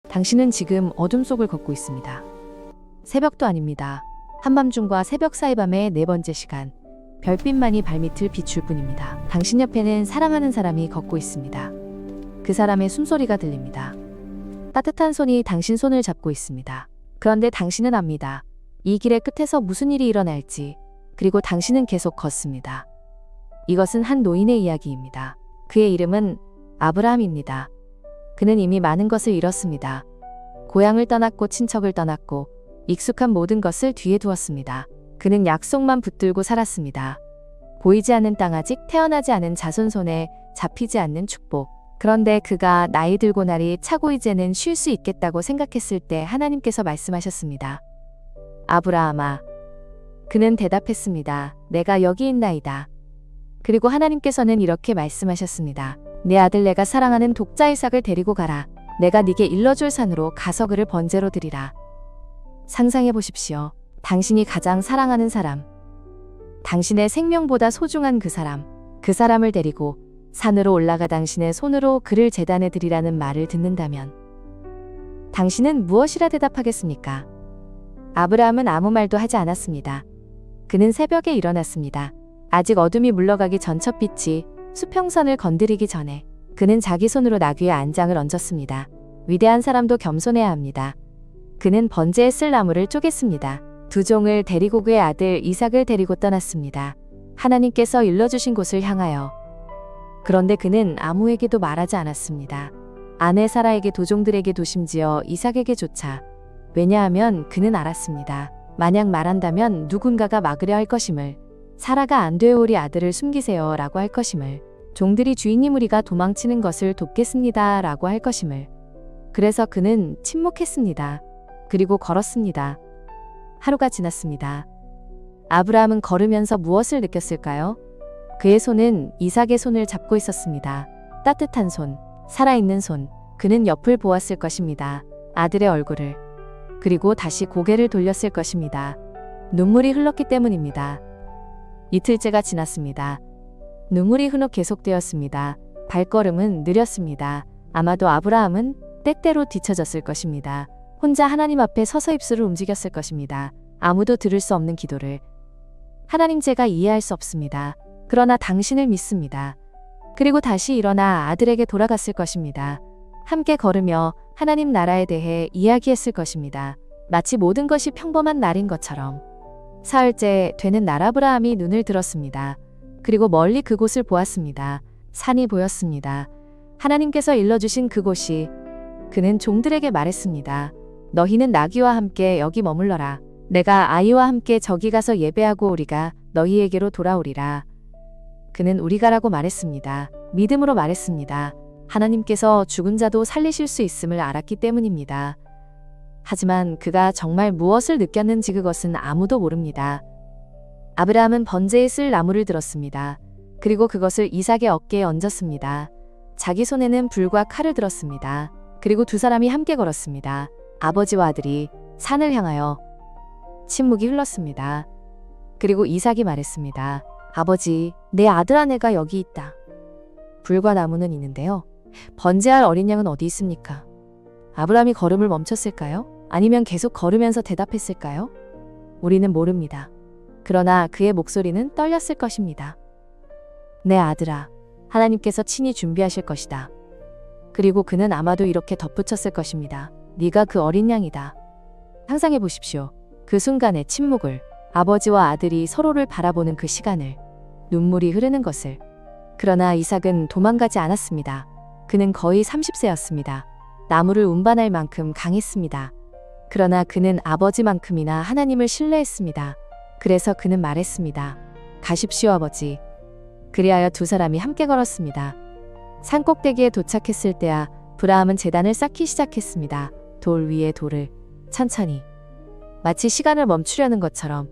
당신은 지금 어둠 속을 걷고 있습니다. 새벽도 아닙니다. 한밤중과 새벽 사이 밤의 네 번째 시간. 별빛만이 발밑을 비출 뿐입니다. 당신 옆에는 사랑하는 사람이 걷고 있습니다. 그 사람의 숨소리가 들립니다. 따뜻한 손이 당신 손을 잡고 있습니다. 그런데 당신은 압니다. 이 길의 끝에서 무슨 일이 일어날지. 그리고 당신은 계속 걷습니다. 이것은 한 노인의 이야기입니다. 그의 이름은 아브라함입니다. 그는 이미 많은 것을 잃었습니다. 고향을 떠났고 친척을 떠났고 익숙한 모든 것을 뒤에 두었습니다. 그는 약속만 붙들고 살았습니다. 보이지 않는 땅, 아직 태어나지 않은 자손 손에 잡히지 않는 축복. 그런데 그가 나이 들고 날이 차고 이제는 쉴 수 있겠다고 생각했을 때 하나님께서 말씀하셨습니다. 아브라함아. 그는 대답했습니다. 내가 여기 있나이다. 그리고 하나님께서는 이렇게 말씀하셨습니다. 내 아들 내가 사랑하는 독자 이삭을 데리고 가라. 내가 네게 일러줄 산으로 가서 그를 번제로 드리라. 상상해 보십시오. 당신이 가장 사랑하는 사람, 당신의 생명보다 소중한 그 사람을 데리고 산으로 올라가 당신의 손으로 그를 제단에 드리라는 말을 듣는다면 당신은 무엇이라 대답하겠습니까? 아브라함은 아무 말도 하지 않았습니다. 그는 새벽에 일어났습니다. 아직 어둠이 물러가기 전 첫 빛이 수평선을 건드리기 전에 그는 자기 손으로 나귀의 안장을 얹었습니다. 위대한 사람도 겸손해야 합니다. 그는 번제에 쓸 나무를 쪼갰습니다. 두 종을 데리고 그의 아들 이삭을 데리고 떠났습니다. 하나님께서 일러주신 곳을 향하여. 그런데 그는 아무에게도 말하지 않았습니다. 아내 사라에게도 종들에게도 심지어 이삭에게조차. 왜냐하면 그는 알았습니다. 만약 말한다면 누군가가 막으려 할 것임을. 사라가 안 돼요, 우리 아들을 숨기세요 라고 할 것임을. 종들이 주인님 우리가 도망치는 것을 돕겠습니다 라고 할 것임을. 그래서 그는 침묵했습니다. 그리고 걸었습니다. 하루가 지났습니다. 아브라함은 걸으면서 무엇을 느꼈을까요? 그의 손은 이삭의 손을 잡고 있었습니다. 따뜻한 손, 살아있는 손. 그는 옆을 보았을 것입니다. 아들의 얼굴을. 그리고 다시 고개를 돌렸을 것입니다. 눈물이 흘렀기 때문입니다. 이틀째가 지났습니다. 눈물이 흐뭇 계속되었습니다. 발걸음은 느렸습니다. 아마도 아브라함은 때때로 뒤처졌을 것입니다. 혼자 하나님 앞에 서서 입술을 움직였을 것입니다. 아무도 들을 수 없는 기도를. 하나님, 제가 이해할 수 없습니다. 그러나 당신을 믿습니다. 그리고 다시 일어나 아들에게 돌아갔을 것입니다. 함께 걸으며 하나님 나라에 대해 이야기했을 것입니다. 마치 모든 것이 평범한 날인 것처럼. 사흘째 되는 날 아브라함이 눈을 들었습니다. 그리고 멀리 그곳을 보았습니다. 산이 보였습니다. 하나님께서 일러주신 그곳이. 그는 종들에게 말했습니다. 너희는 나귀와 함께 여기 머물러라. 내가 아이와 함께 저기 가서 예배하고 우리가 너희에게로 돌아오리라. 그는 우리가라고 말했습니다. 믿음으로 말했습니다. 하나님께서 죽은 자도 살리실 수 있음을 알았기 때문입니다. 하지만 그가 정말 무엇을 느꼈는지 그것은 아무도 모릅니다. 아브라함은 번제에 쓸 나무를 들었습니다. 그리고 그것을 이삭의 어깨에 얹었습니다. 자기 손에는 불과 칼을 들었습니다. 그리고 두 사람이 함께 걸었습니다. 아버지와 아들이 산을 향하여. 침묵이 흘렀습니다. 그리고 이삭이 말했습니다. 아버지, 내 아들 아내가 여기 있다. 불과 나무는 있는데요. 번제할 어린 양은 어디 있습니까? 아브라함이 걸음을 멈췄을까요? 아니면 계속 걸으면서 대답했을까요? 우리는 모릅니다. 그러나 그의 목소리는 떨렸을 것입니다. 내 아들아, 하나님께서 친히 준비하실 것이다. 그리고 그는 아마도 이렇게 덧붙였을 것입니다. 네가 그 어린 양이다. 상상해 보십시오. 그 순간의 침묵을, 아버지와 아들이 서로를 바라보는 그 시간을, 눈물이 흐르는 것을. 그러나 이삭은 도망가지 않았습니다. 그는 거의 30세였습니다. 나무를 운반할 만큼 강했습니다. 그러나 그는 아버지만큼이나 하나님을 신뢰했습니다. 그래서 그는 말했습니다. 가십시오, 아버지. 그리하여 두 사람이 함께 걸었습니다. 산 꼭대기에 도착했을 때야 브라함은 제단을 쌓기 시작했습니다. 돌 위에 돌을 천천히, 마치 시간을 멈추려는 것처럼.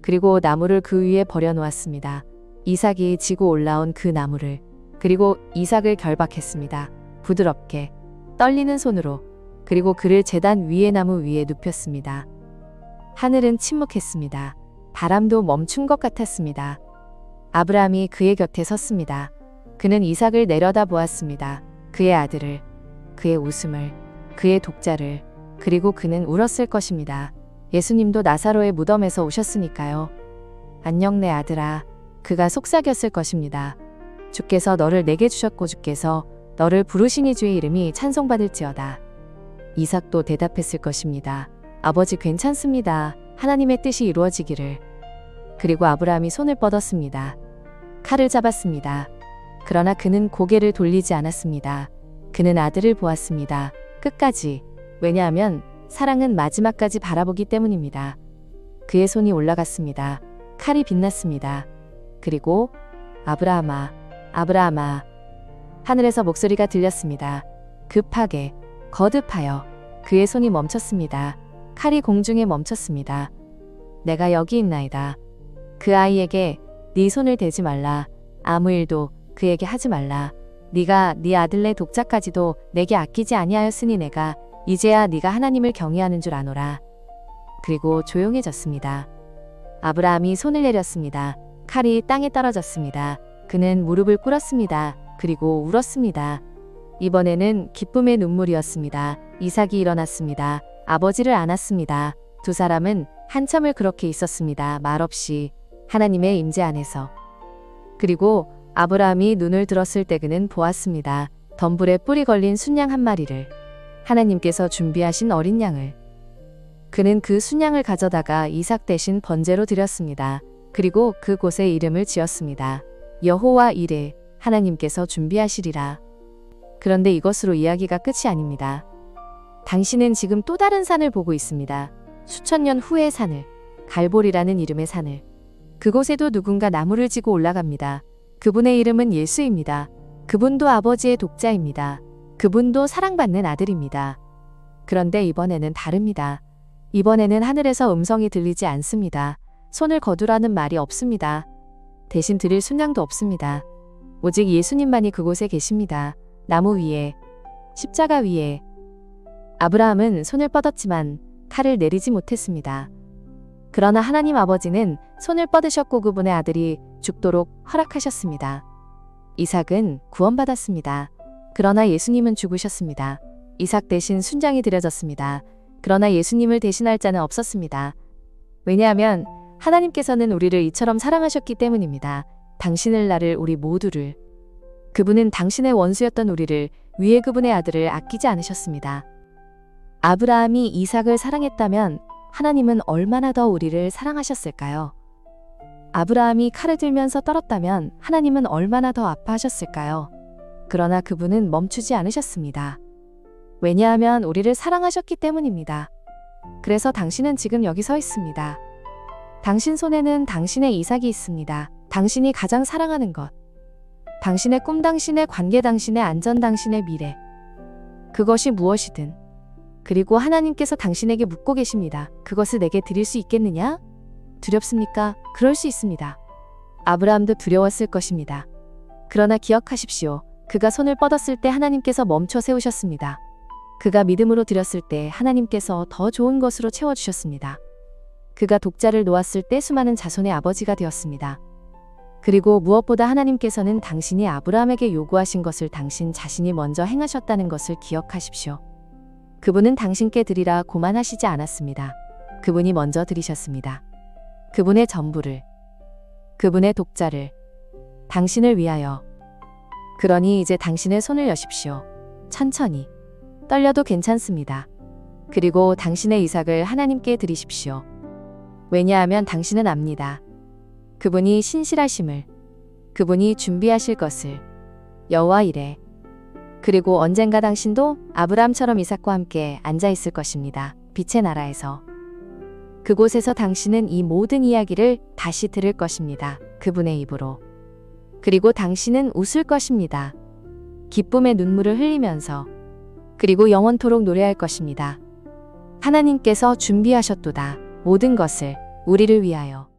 그리고 나무를 그 위에 버려놓았습니다. 이삭이 지고 올라온 그 나무를. 그리고 이삭을 결박했습니다. 부드럽게, 떨리는 손으로. 그리고 그를 제단 위의 나무 위에 눕혔습니다. 하늘은 침묵했습니다. 바람도 멈춘 것 같았습니다. 아브라함이 그의 곁에 섰습니다. 그는 이삭을 내려다 보았습니다. 그의 아들을, 그의 웃음을, 그의 독자를. 그리고 그는 울었을 것입니다. 예수님도 나사로의 무덤에서 오셨으니까요. 안녕 내 아들아. 그가 속삭였을 것입니다. 주께서 너를 내게 주셨고 주께서 너를 부르시니 주의 이름이 찬송받을지어다. 이삭도 대답했을 것입니다. 아버지 괜찮습니다. 하나님의 뜻이 이루어지기를. 그리고 아브라함이 손을 뻗었습니다. 칼을 잡았습니다. 그러나 그는 고개를 돌리지 않았습니다. 그는 아들을 보았습니다. 끝까지. 왜냐하면 사랑은 마지막까지 바라보기 때문입니다. 그의 손이 올라갔습니다. 칼이 빛났습니다. 그리고 아브라함아, 아브라함아. 하늘에서 목소리가 들렸습니다. 급하게, 거듭하여. 그의 손이 멈췄습니다. 칼이 공중에 멈췄습니다. 내가 여기 있나이다. 그 아이에게 네 손을 대지 말라. 아무 일도 그에게 하지 말라. 네가 네 아들 내 독자까지도 내게 아끼지 아니하였으니 내가 이제야 네가 하나님을 경외하는 줄 아노라. 그리고 조용해졌습니다. 아브라함이 손을 내렸습니다. 칼이 땅에 떨어졌습니다. 그는 무릎을 꿇었습니다. 그리고 울었습니다. 이번에는 기쁨의 눈물이었습니다. 이삭이 일어났습니다. 아버지를 안았습니다. 두 사람은 한참을 그렇게 있었습니다. 말없이 하나님의 임재 안에서. 그리고 아브라함이 눈을 들었을 때 그는 보았습니다. 덤불에 뿔이 걸린 순양 한 마리를. 하나님께서 준비하신 어린 양을. 그는 그 순양을 가져다가 이삭 대신 번제로 드렸습니다. 그리고 그곳에 이름을 지었습니다. 여호와 이레, 하나님께서 준비하시리라. 그런데 이것으로 이야기가 끝이 아닙니다. 당신은 지금 또 다른 산을 보고 있습니다. 수천 년 후의 산을, 갈볼이라는 이름의 산을. 그곳에도 누군가 나무를 지고 올라갑니다. 그분의 이름은 예수입니다. 그분도 아버지의 독자입니다. 그분도 사랑받는 아들입니다. 그런데 이번에는 다릅니다. 이번에는 하늘에서 음성이 들리지 않습니다. 손을 거두라는 말이 없습니다. 대신 드릴 순양도 없습니다. 오직 예수님만이 그곳에 계십니다. 나무 위에, 십자가 위에. 아브라함은 손을 뻗었지만 칼을 내리지 못했습니다. 그러나 하나님 아버지는 손을 뻗으셨고 그분의 아들이 죽도록 허락하셨습니다. 이삭은 구원받았습니다. 그러나 예수님은 죽으셨습니다. 이삭 대신 순장이 드려졌습니다. 그러나 예수님을 대신할 자는 없었습니다. 왜냐하면 하나님께서는 우리를 이처럼 사랑하셨기 때문입니다. 당신을 나를 우리 모두를. 그분은 당신의 원수였던 우리를 위해 그분의 아들을 아끼지 않으셨습니다. 아브라함이 이삭을 사랑했다면 하나님은 얼마나 더 우리를 사랑하셨을까요? 아브라함이 칼을 들면서 떨었다면 하나님은 얼마나 더 아파하셨을까요? 그러나 그분은 멈추지 않으셨습니다. 왜냐하면 우리를 사랑하셨기 때문입니다. 그래서 당신은 지금 여기 서 있습니다. 당신 손에는 당신의 이삭이 있습니다. 당신이 가장 사랑하는 것. 당신의 꿈, 당신의 관계, 당신의 안전, 당신의 미래. 그것이 무엇이든. 그리고 하나님께서 당신에게 묻고 계십니다. 그것을 내게 드릴 수 있겠느냐? 두렵습니까? 그럴 수 있습니다. 아브라함도 두려웠을 것입니다. 그러나 기억하십시오. 그가 손을 뻗었을 때 하나님께서 멈춰 세우셨습니다. 그가 믿음으로 드렸을 때 하나님께서 더 좋은 것으로 채워주셨습니다. 그가 독자를 놓았을 때 수많은 자손의 아버지가 되었습니다. 그리고 무엇보다 하나님께서는 당신이 아브라함에게 요구하신 것을 당신 자신이 먼저 행하셨다는 것을 기억하십시오. 그분은 당신께 드리라 고만하시지 않았습니다. 그분이 먼저 드리셨습니다. 그분의 전부를, 그분의 독자를, 당신을 위하여. 그러니 이제 당신의 손을 여십시오. 천천히. 떨려도 괜찮습니다. 그리고 당신의 이삭을 하나님께 드리십시오. 왜냐하면 당신은 압니다. 그분이 신실하심을, 그분이 준비하실 것을. 여호와 이레. 그리고 언젠가 당신도 아브라함처럼 이삭과 함께 앉아 있을 것입니다. 빛의 나라에서. 그곳에서 당신은 이 모든 이야기를 다시 들을 것입니다. 그분의 입으로. 그리고 당신은 웃을 것입니다. 기쁨의 눈물을 흘리면서. 그리고 영원토록 노래할 것입니다. 하나님께서 준비하셨도다. 모든 것을 우리를 위하여.